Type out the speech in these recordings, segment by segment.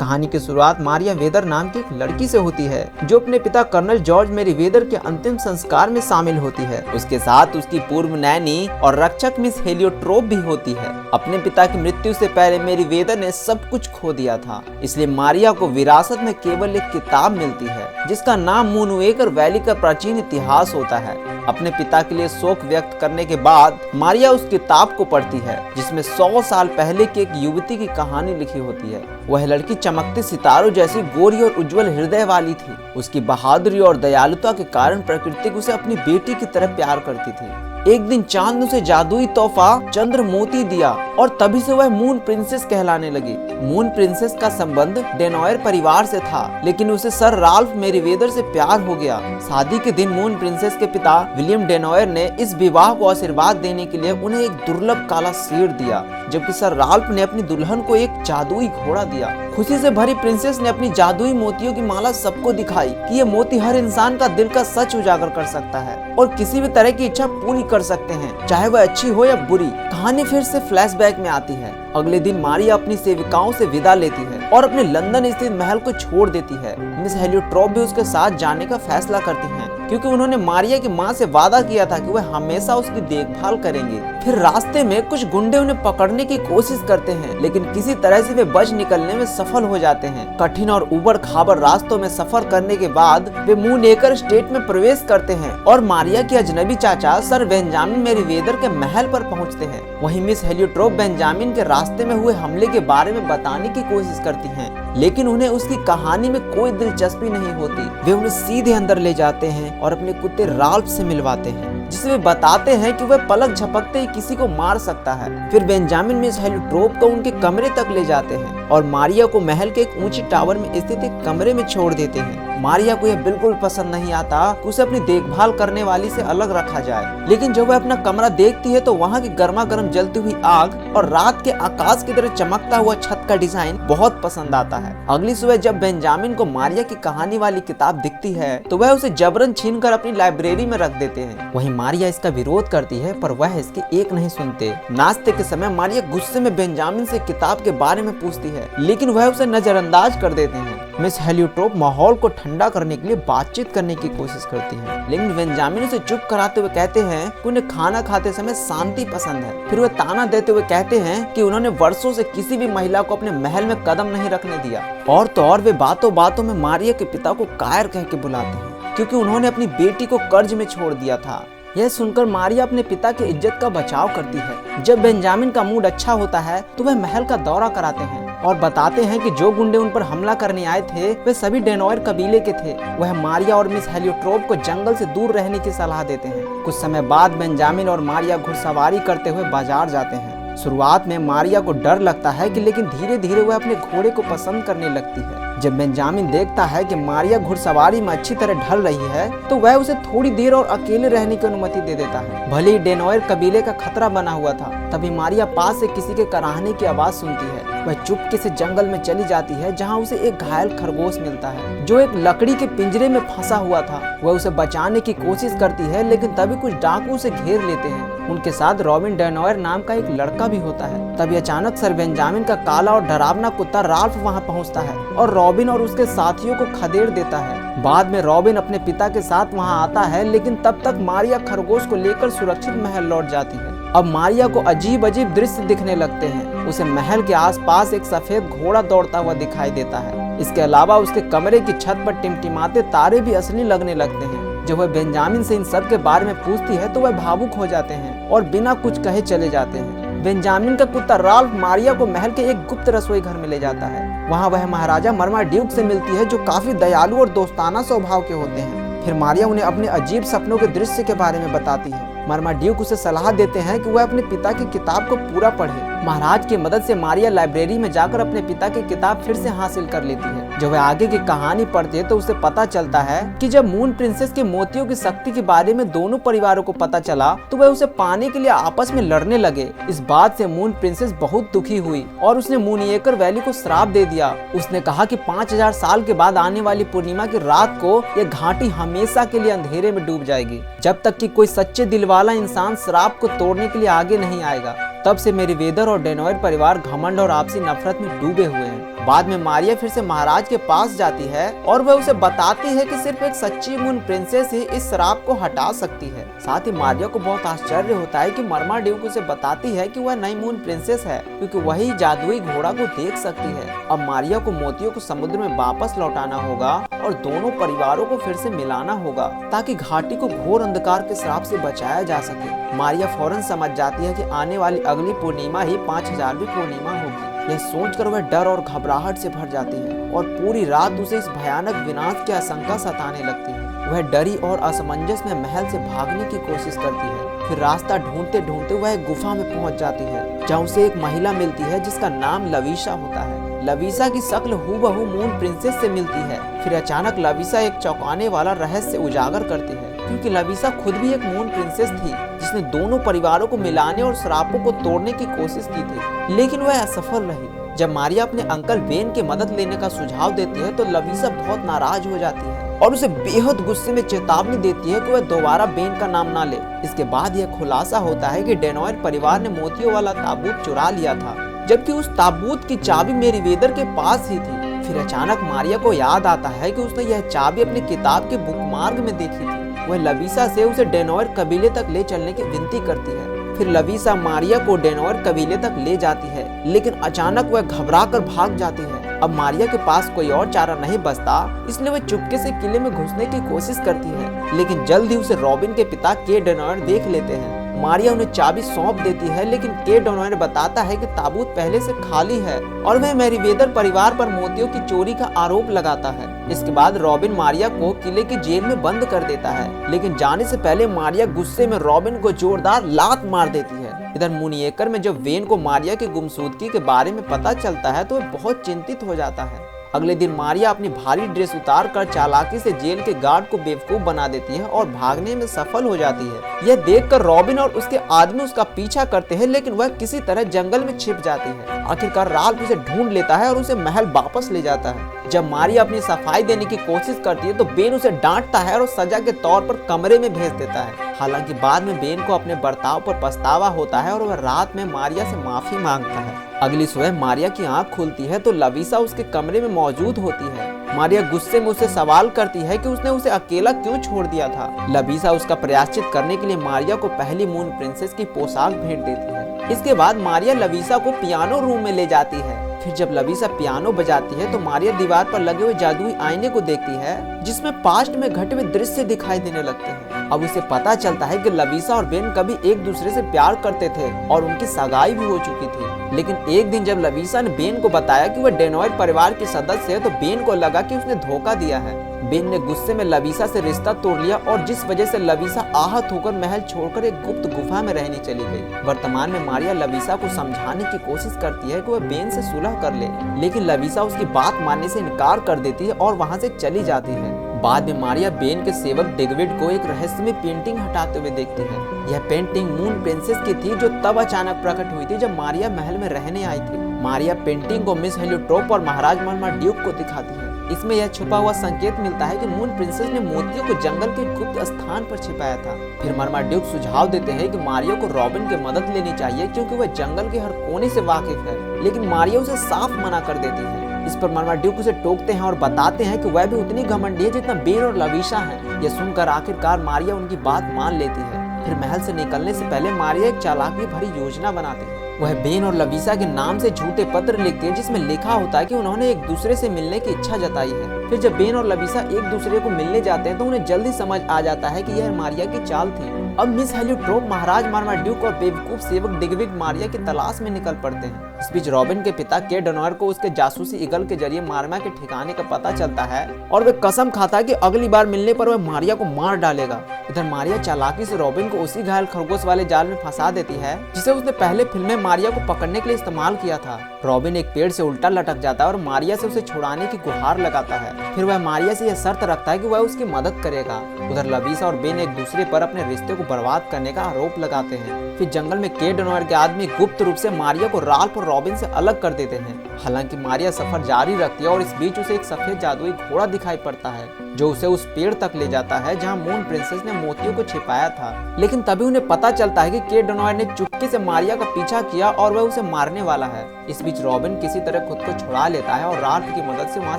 कहानी की शुरुआत मारिया वेदर नाम की एक लड़की से होती है जो अपने पिता कर्नल जॉर्ज मेरी वेदर के अंतिम संस्कार में शामिल होती है। उसके साथ उसकी पूर्व नैनी और रक्षक मिस हेलियोट्रोप भी होती है। अपने पिता की मृत्यु से पहले मेरी वेदर ने सब कुछ खो दिया था, इसलिए मारिया को विरासत में केवल एक किताब मिलती है जिसका नाम मूनवेकर वैली का प्राचीन इतिहास होता है। अपने पिता के लिए शोक व्यक्त करने के बाद मारिया उस किताब को पढ़ती है जिसमें 100 साल पहले की एक युवती की कहानी लिखी होती है। वह लड़की चमकते सितारों जैसी गोरी और उज्जवल हृदय वाली थी। उसकी बहादुरी और दयालुता के कारण प्रकृति उसे अपनी बेटी की तरह प्यार करती थी। एक दिन चांद ने उसे जादुई तोहफा चंद्र मोती दिया और तभी से वह मून प्रिंसेस कहलाने लगी। मून प्रिंसेस का संबंध डेनॉयर परिवार से था, लेकिन उसे सर राल्फ मेरीवेदर से प्यार हो गया। शादी के दिन मून प्रिंसेस के पिता विलियम डेनॉयर ने इस विवाह को आशीर्वाद देने के लिए उन्हें एक दुर्लभ काला शेर दिया, जबकि सर राल्फ ने अपनी दुल्हन को एक जादुई घोड़ा दिया। खुशी से भरी प्रिंसेस ने अपनी जादुई मोतियों की माला सबको दिखाई कि ये मोती हर इंसान का दिल का सच उजागर कर सकता है और किसी भी तरह की इच्छा पूरी कर सकते हैं, चाहे वह अच्छी हो या बुरी। कहानी फिर से फ्लैशबैक में आती है। अगले दिन मारिया अपनी सेविकाओं से विदा लेती है और अपने लंदन स्थित महल को छोड़ देती है। मिस हेलियोट्रोप भी उसके साथ जाने का फैसला करती हैं, क्योंकि उन्होंने मारिया की मां से वादा किया था कि वह हमेशा उसकी देखभाल करेंगे। फिर रास्ते में कुछ गुंडे उन्हें पकड़ने की कोशिश करते हैं, लेकिन किसी तरह से वे बच निकलने में सफल हो जाते हैं। कठिन और उबड़ खाबड़ रास्तों में सफर करने के बाद वे मूनवेकर स्टेट में प्रवेश करते हैं और मारिया के अजनबी चाचा सर बेंजामिन मेरीवेदर के महल पर पहुंचते हैं। वहीं मिस हेलियोट्रोप बेंजामिन के रास्ते में हुए हमले के बारे में बताने की कोशिश करती हैं, लेकिन उन्हें उसकी कहानी में कोई दिलचस्पी नहीं होती। वे उन्हें सीधे अंदर ले जाते हैं और अपने कुत्ते राल्फ से मिलवाते हैं, जिसे वे बताते हैं कि वह पलक झपकते ही किसी को मार सकता है। फिर बेंजामिन मिस हेलियोट्रोप को उनके कमरे तक ले जाते हैं और मारिया को महल के एक ऊंची टावर में स्थित एक कमरे में छोड़ देते हैं। मारिया को यह बिल्कुल पसंद नहीं आता कि उसे अपनी देखभाल करने वाली से अलग रखा जाए, लेकिन जब वह अपना कमरा देखती है तो वहाँ की गर्मा गर्म जलती हुई आग और रात के आकाश की तरह चमकता हुआ छत का डिजाइन बहुत पसंद आता है। अगली सुबह जब बेंजामिन को मारिया की कहानी वाली किताब दिखती है तो वह उसे जबरन छीनकर अपनी लाइब्रेरी में रख देते हैं। वहीं मारिया इसका विरोध करती है, पर वह इसकी एक नहीं सुनते। नाश्ते के समय मारिया गुस्से में बेंजामिन से किताब के बारे में पूछती है, लेकिन वह उसे नजरअंदाज कर देते हैं। मिस हेलियोट्रोप माहौल को ठंडा करने के लिए बातचीत करने की कोशिश करती हैं, लेकिन बेंजामिन उसे चुप कराते हुए कहते हैं कि उन्हें खाना खाते समय शांति पसंद है। फिर वह ताना देते हुए कहते हैं कि उन्होंने वर्षों से किसी भी महिला को अपने महल में कदम नहीं रखने दिया। और तो और वे बातों बातों में मारिया के पिता को कायर कह के बुलाते हैं, क्योंकि उन्होंने अपनी बेटी को कर्ज में छोड़ दिया था। यह सुनकर मारिया अपने पिता की इज्जत का बचाव करती है। जब बेंजामिन का मूड अच्छा होता है तो वह महल का दौरा कराते हैं और बताते हैं कि जो गुंडे उन पर हमला करने आए थे वे सभी डेनॉयर कबीले के थे। वह मारिया और मिस हेलियोट्रोप को जंगल से दूर रहने की सलाह देते हैं। कुछ समय बाद बेंजामिन और मारिया घुड़सवारी करते हुए बाजार जाते हैं। शुरुआत में मारिया को डर लगता है कि लेकिन धीरे धीरे वह अपने घोड़े को पसंद करने लगती है। जब बेंजामिन देखता है कि मारिया घुड़सवारी में अच्छी तरह ढल रही है तो वह उसे थोड़ी देर और अकेले रहने की अनुमति दे देता है। भले ही डेनॉयर कबीले का खतरा बना हुआ था, तभी मारिया पास से किसी के कराहने की आवाज सुनती है। वह चुपके से जंगल में चली जाती है, जहाँ उसे एक घायल खरगोश मिलता है जो एक लकड़ी के पिंजरे में फंसा हुआ था। वह उसे बचाने की कोशिश करती है, लेकिन तभी कुछ डाकू उसे घेर लेते हैं। उनके साथ रॉबिन डेनॉयर नाम का एक लड़का भी होता है। तभी अचानक सर बेंजामिन का काला और डरावना कुत्ता राल्फ वहां पहुंचता है और रॉबिन और उसके साथियों को खदेड़ देता है। बाद में रॉबिन अपने पिता के साथ वहां आता है, लेकिन तब तक मारिया खरगोश को लेकर सुरक्षित महल लौट जाती है। अब मारिया को अजीब अजीब दृश्य दिखने लगते हैं। उसे महल के आसपास एक सफेद घोड़ा दौड़ता हुआ दिखाई देता है। इसके अलावा उसके कमरे की छत पर टिमटिमाते तारे भी असली लगने लगते हैं। जब वह बेंजामिन से इन सब के बारे में पूछती है तो वह भावुक हो जाते हैं और बिना कुछ कहे चले जाते हैं। बेंजामिन का कुत्ता राल्फ मारिया को महल के एक गुप्त रसोई घर में ले जाता है। वहाँ वह महाराजा मर्माड्यूक से मिलती है, जो काफी दयालु और दोस्ताना स्वभाव के होते हैं। फिर मारिया उन्हें अपने अजीब सपनों के दृश्य के बारे में बताती है। मर्माड्यूक उसे सलाह देते हैं कि वह अपने पिता की किताब को पूरा पढ़े। महाराज की मदद से मारिया लाइब्रेरी में जाकर अपने पिता की किताब फिर से हासिल कर लेती है। जब वह आगे की कहानी पढ़ती है तो उसे पता चलता है कि जब मून प्रिंसेस के मोतियों की शक्ति के बारे में दोनों परिवारों को पता चला तो वह उसे पाने के लिए आपस में लड़ने लगे। इस बात से मून प्रिंसेस बहुत दुखी हुई और उसने मूनवेकर वैली को श्राप दे दिया। उसने कहा कि 5000 साल के बाद आने वाली पूर्णिमा की रात को यह घाटी हमेशा के लिए अंधेरे में डूब जाएगी, जब तक कि कोई सच्चे दिल वाला इंसान श्राप को तोड़ने के लिए आगे नहीं आएगा। तब से मेरीवेदर और डेनॉयर परिवार घमंड और आपसी नफरत में डूबे हुए हैं। बाद में मारिया फिर से महाराज के पास जाती है और वह उसे बताती है कि सिर्फ एक सच्ची मून प्रिंसेस ही इस श्राप को हटा सकती है। साथ ही मारिया को बहुत आश्चर्य होता है कि मर्माड्यूक उसे बताती है कि वह नई मून प्रिंसेस है क्योंकि वही जादुई घोड़ा को देख सकती है। अब मारिया को मोतियों को समुद्र में वापस लौटाना होगा और दोनों परिवारों को फिर से मिलाना होगा ताकि घाटी को घोर अंधकार के श्राप से बचाया जा सके। मारिया फौरन समझ जाती है कि आने वाली अगली पूर्णिमा ही 5000वीं पूर्णिमा होगी। यह सोचकर वह डर और घबराहट से भर जाती है और पूरी रात उसे इस भयानक विनाश की आशंका सताने लगती है। वह डरी और असमंजस में महल से भागने की कोशिश करती है। फिर रास्ता ढूंढते ढूंढते वह एक गुफा में पहुंच जाती है जहाँ उसे एक महिला मिलती है जिसका नाम लवीशा होता है। लवीशा की शक्ल हूबहू मून प्रिंसेस से मिलती है। फिर अचानक लवीशा एक चौंकाने वाला रहस्य उजागर करती है क्योंकि लवीशा खुद भी एक मून प्रिंसेस थी जिसने दोनों परिवारों को मिलाने और श्रापों को तोड़ने की कोशिश की थी, लेकिन वह असफल रही। जब मारिया अपने अंकल बेन की मदद लेने का सुझाव देती है तो लवीशा बहुत नाराज हो जाती है और उसे बेहद गुस्से में चेतावनी देती है कि वह दोबारा बेन का नाम ना ले। इसके बाद यह खुलासा होता है कि डेनॉयर परिवार ने मोतियों वाला ताबूत चुरा लिया था, जबकि उस ताबूत की चाबी मेरीवेदर के पास ही थी। फिर अचानक मारिया को याद आता है कि उसने यह चाबी अपनी किताब के बुकमार्क में देखी थी। वह लवीशा से उसे डेनॉयर कबीले तक ले चलने की विनती करती है। फिर लवीशा मारिया को डेनॉयर कबीले तक ले जाती है, लेकिन अचानक वह घबरा कर भाग जाती है। अब मारिया के पास कोई और चारा नहीं बचता, इसलिए वह चुपके से किले में घुसने की कोशिश करती है, लेकिन जल्द ही उसे रॉबिन के पिता के डेनॉयर देख लेते हैं। मारिया उन्हें चाबी सौंप देती है, लेकिन के डेनॉयर बताता है कि ताबूत पहले से खाली है और वह मेरीवेदर परिवार पर मोतियों की चोरी का आरोप लगाता है। इसके बाद रॉबिन मारिया को किले की जेल में बंद कर देता है, लेकिन जाने से पहले मारिया गुस्से में रॉबिन को जोरदार लात मार देती है। इधर मुनिएकर में जब वेन को मारिया की गुमशुदगी के बारे में पता चलता है तो वह बहुत चिंतित हो जाता है। अगले दिन मारिया अपनी भारी ड्रेस उतार कर चालाकी से जेल के गार्ड को बेवकूफ बना देती है और भागने में सफल हो जाती है। यह देखकर रॉबिन और उसके आदमी उसका पीछा करते हैं, लेकिन वह किसी तरह जंगल में छिप जाती है। आखिरकार राल्फ उसे ढूंढ लेता है और उसे महल वापस ले जाता है। जब मारिया अपनी सफाई देने की कोशिश करती है तो बेन उसे डांटता है और सजा के तौर पर कमरे में भेज देता है। हालांकि बाद में बेन को अपने बर्ताव पर पछतावा होता है और वह रात में मारिया से माफी मांगता है। अगली सुबह मारिया की आंख खुलती है तो लवीशा उसके कमरे में मौजूद होती है। मारिया गुस्से में उससे सवाल करती है कि उसने उसे अकेला क्यों छोड़ दिया था। लवीशा उसका प्रायश्चित करने के लिए मारिया को पहली मून प्रिंसेस की पोशाक भेंट देती है। इसके बाद मारिया लवीशा को पियानो रूम में ले जाती है। फिर जब लवीशा पियानो बजाती है तो मारिया दीवार पर लगे हुए जादुई आईने को देखती है जिसमें पास्ट में घटे हुए दृश्य दिखाई देने लगते हैं। अब उसे पता चलता है कि लवीशा और बेन कभी एक दूसरे से प्यार करते थे और उनकी सगाई भी हो चुकी थी। लेकिन एक दिन जब लवीशा ने बेन को बताया कि वह डेनॉयर परिवार के सदस्य है तो बेन को लगा कि उसने धोखा दिया है। बेन ने गुस्से में लवीशा से रिश्ता तोड़ लिया और जिस वजह से लवीशा आहत होकर महल छोड़कर एक गुप्त गुफा में रहने चली गई। वर्तमान में मारिया लवीशा को समझाने की कोशिश करती है कि वह बेन से सुलह कर ले, लेकिन लवीशा उसकी बात मानने से इनकार कर देती है और वहां से चली जाती है। बाद में मारिया बेन के सेवक डिगविड को एक रहस्यमय पेंटिंग हटाते हुए देखती है। यह पेंटिंग मून प्रिंसेस की थी जो तब अचानक प्रकट हुई थी जब मारिया महल में रहने आई थी। मारिया पेंटिंग को मिस हेलियोट्रोप और महाराज मर्माड्यूक को दिखाती है। इसमें यह छुपा हुआ संकेत मिलता है कि मून प्रिंसेस ने मोतियों को जंगल के गुप्त स्थान पर छिपाया था। फिर मर्माड्यूक सुझाव देते हैं कि मारिया को रॉबिन की मदद लेनी चाहिए क्योंकि वह जंगल के हर कोने से वाकिफ है, लेकिन मारिया उसे साफ मना कर देती है। इस पर मर्माड्यूक उसे टोकते हैं और बताते हैं कि वह भी उतनी घमंडी है जितना बेन और लवीशा है। यह सुनकर आखिरकार मारिया उनकी बात मान लेती है। फिर महल से निकलने से पहले मारिया एक चालाकी भरी योजना बनाती है। वह बेन और लवीशा के नाम से झूठे पत्र लिखती है जिसमें लिखा होता है कि उन्होंने एक दूसरे से मिलने की इच्छा जताई है। फिर जब बेन और लवीशा एक दूसरे को मिलने जाते हैं तो उन्हें जल्दी समझ आ जाता है कि यह मारिया की चाल थी। अब मिस हेलियोट्रोप, महाराज मर्माड्यूक और बेवकूफ सेवक डिगविड मारिया की तलाश में निकल पड़ते हैं। इस बीच रॉबिन के पिता के डेनॉयर को उसके जासूसी ईगल के जरिए मारिया के ठिकाने का पता चलता है और वह कसम खाता है कि अगली बार मिलने पर वह मारिया को मार डालेगा। इधर मारिया चालाकी से रॉबिन को उसी घायल खरगोश वाले जाल में फंसा देती है जिसे उसने पहले फिल्म में मारिया को पकड़ने के लिए इस्तेमाल किया था। रॉबिन एक पेड़ से उल्टा लटक जाता है और मारिया से उसे छुड़ाने की गुहार लगाता है। फिर वह मारिया से यह शर्त रखता है कि वह उसकी मदद करेगा। उधर लवीशा और बेन एक दूसरे पर अपने रिश्ते को बर्बाद करने का आरोप लगाते हैं। फिर जंगल में के डेनॉयर के आदमी गुप्त रूप से मारिया को राल्फ और रॉबिन से अलग कर देते हैं। हालांकि मारिया सफर जारी रखती है और इस बीच उसे एक सफेद जादुई घोड़ा दिखाई पड़ता है जो उसे उस पेड़ तक ले जाता है जहां मून प्रिंसेस ने मोतियों को छिपाया था। लेकिन तभी उन्हें पता चलता है कि केट डेनोयर ने चुपके से मारिया का पीछा किया और वह उसे मारने वाला है। इस बीच रॉबिन किसी तरह खुद को छुड़ा लेता है और राल्फ की मदद से वहां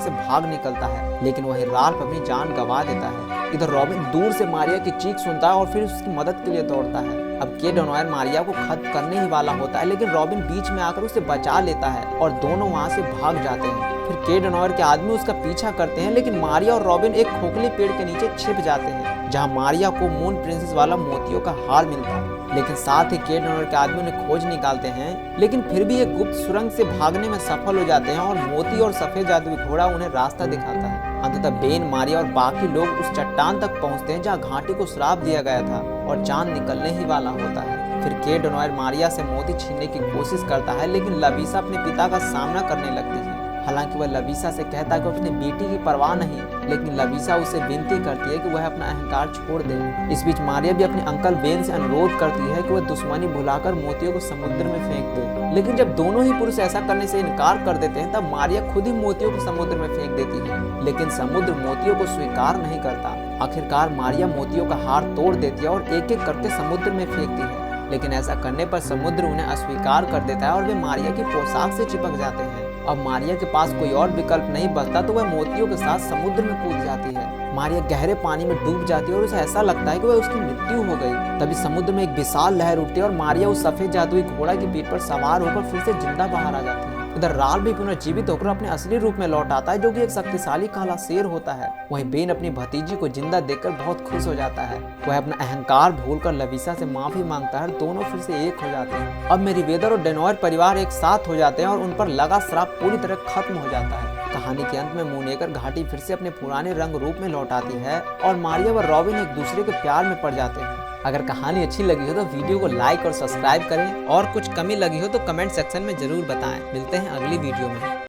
से भाग निकलता है, लेकिन वहीं राल्फ अपनी जान गंवा देता है। इधर रॉबिन दूर से मारिया की चीख सुनता है और फिर उसकी मदद के लिए दौड़ता है। अब केट डेनोयर मारिया को खत्म करने ही वाला होता है, लेकिन रॉबिन बीच में आकर उसे बचा लेता है और दोनों वहां से भाग जाते हैं। फिर केट डेनोयर के आदमी उसका पीछा करते हैं, लेकिन मारिया और रॉबिन एक खोखले पेड़ के नीचे छिप जाते हैं जहां मारिया को मून प्रिंसेस वाला मोतियों का हार मिलता है। लेकिन साथ ही केट डेनोयर के आदमी उन्हें खोज निकालते हैं, लेकिन फिर भी एक गुप्त सुरंग से भागने में सफल हो जाते हैं और मोती और सफेद जादुई घोड़ा उन्हें रास्ता दिखाता है। अंततः बेन, मारिया और बाकी लोग उस चट्टान तक पहुंचते हैं जहां घाटी को श्राप दिया गया था और चांद निकलने ही वाला होता है। फिर केट डेनोयर मारिया से मोती छीनने की कोशिश करता है, लेकिन लवीसा अपने पिता का सामना करने लगती है। हालांकि वह लवीसा से कहता है कि अपनी बेटी की परवाह नहीं, लेकिन लवीसा उसे विनती करती है कि वह अपना अहंकार छोड़ दे। इस बीच मारिया भी अपने अंकल बेन से अनुरोध करती है कि वह दुश्मनी भुलाकर मोतियों को समुद्र में फेंक दे। लेकिन जब दोनों ही पुरुष ऐसा करने से इनकार कर देते हैं तब मारिया खुद ही मोतियों को समुद्र में फेंक देती है, लेकिन समुद्र मोतियों को स्वीकार नहीं करता। आखिरकार मारिया मोतियों का हार तोड़ देती है और एक एक करके समुद्र में फेंकती है, लेकिन ऐसा करने पर समुद्र उन्हें अस्वीकार कर देता है और वे मारिया की पोशाक से चिपक जाते हैं। अब मारिया के पास कोई और विकल्प नहीं बचता तो वह मोतियों के साथ समुद्र में कूद जाती है। मारिया गहरे पानी में डूब जाती है और उसे ऐसा लगता है कि वह उसकी मृत्यु हो गई। तभी समुद्र में एक विशाल लहर उठती है और मारिया उस सफेद जादुई घोड़ा की पीठ पर सवार होकर फिर से जिंदा बाहर आ जाती है। इधर राल्फ भी पुनर्जीवित होकर अपने असली रूप में लौट आता है जो कि एक शक्तिशाली काला शेर होता है। वहीं बेन अपनी भतीजी को जिंदा देखकर बहुत खुश हो जाता है। वह अपना अहंकार भूलकर लवीसा से माफी मांगता है और दोनों फिर से एक हो जाते हैं। अब मेरीवेदर और डेनोयर परिवार एक साथ हो जाते हैं और उन पर लगा श्राप पूरी तरह खत्म हो जाता है। कहानी के अंत में मूनेकर घाटी फिर से अपने पुराने रंग रूप में लौट आती है और मारिया व रॉबिन एक दूसरे के प्यार में पड़ जाते हैं। अगर कहानी अच्छी लगी हो तो वीडियो को लाइक और सब्सक्राइब करें और कुछ कमी लगी हो तो कमेंट सेक्शन में जरूर बताएं। मिलते हैं अगली वीडियो में।